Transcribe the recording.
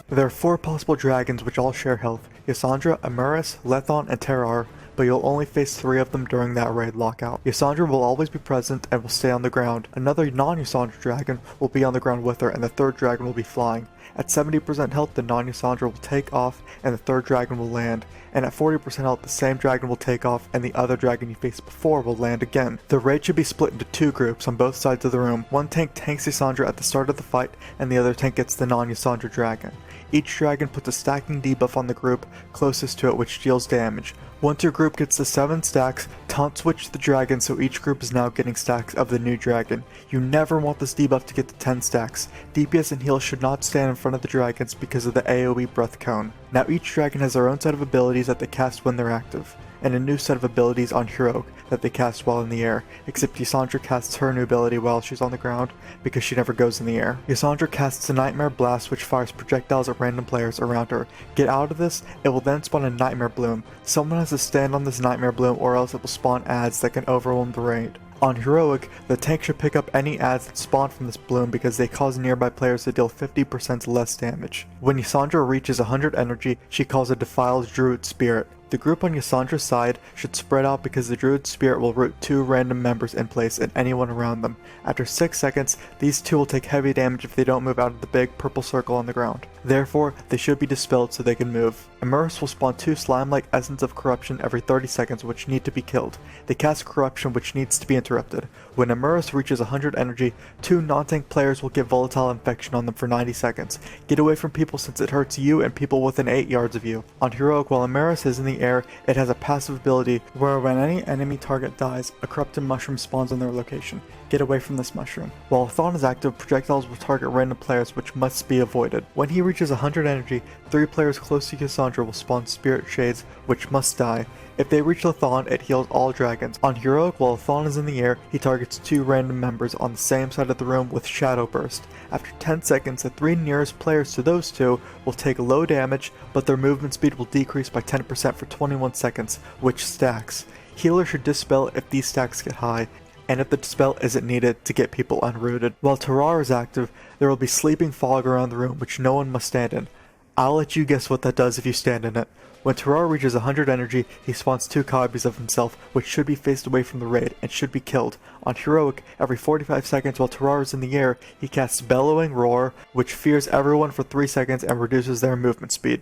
There are 4 possible dragons which all share health: Yasandra, Amuris, Lethon, and Terrar, but you'll only face 3 of them during that raid lockout. Yasandra will always be present and will stay on the ground. Another non-Yasandra dragon will be on the ground with her, and the 3rd dragon will be flying. At 70% health, the non-Yasandra will take off and the 3rd dragon will land, and at 40% health, the same dragon will take off and the other dragon you faced before will land again. The raid should be split into 2 groups on both sides of the room. One tank tanks Yasandra at the start of the fight, and the other tank gets the non-Yasandra dragon. Each dragon puts a stacking debuff on the group closest to it, which deals damage. Once your group gets to 7 stacks, taunt switch the dragon so each group is now getting stacks of the new dragon. You never want this debuff to get to 10 stacks. DPS and heal should not stand in front of the dragons because of the AoE breath cone. Now each dragon has their own set of abilities that they cast when they're active, and a new set of abilities on Heroic that they cast while in the air, except Yasandra casts her new ability while she's on the ground because she never goes in the air. Yasandra casts a Nightmare Blast which fires projectiles at random players around her. Get out of this, it will then spawn a Nightmare Bloom. Someone has to stand on this Nightmare Bloom or else it will spawn adds that can overwhelm the raid. On Heroic, the tank should pick up any adds that spawn from this bloom because they cause nearby players to deal 50% less damage. When Yasandra reaches 100 energy, she calls a Defiled Druid Spirit. The group on Yasandra's side should spread out because the Druid Spirit will root 2 random members in place and anyone around them. After 6 seconds, these 2 will take heavy damage if they don't move out of the big purple circle on the ground. Therefore, they should be dispelled so they can move. Amuris will spawn 2 slime-like Essence of Corruption every 30 seconds which need to be killed. They cast Corruption which needs to be interrupted. When Amuris reaches 100 energy, 2 non-tank players will get Volatile Infection on them for 90 seconds. Get away from people since it hurts you and people within 8 yards of you. On Heroic, while Amuris is in the air, it has a passive ability where when any enemy target dies, a corrupted mushroom spawns on their location. Get away from this mushroom. While Thon is active, projectiles will target random players which must be avoided. When he reaches 100 energy, 3 players close to Cassandra will spawn Spirit Shades which must die. If they reach Lethon, it heals all dragons. On Heroic, while Lethon is in the air, he targets 2 random members on the same side of the room with Shadow Burst. After 10 seconds, the 3 nearest players to those 2 will take low damage, but their movement speed will decrease by 10% for 21 seconds, which stacks. Healer should dispel if these stacks get high, and if the dispel isn't needed to get people unrooted. While Terrar is active, there will be sleeping fog around the room which no one must stand in. I'll let you guess what that does if you stand in it. When Terrar reaches 100 energy, he spawns 2 copies of himself, which should be faced away from the raid and should be killed. On Heroic, every 45 seconds while Terrar is in the air, he casts Bellowing Roar, which fears everyone for 3 seconds and reduces their movement speed.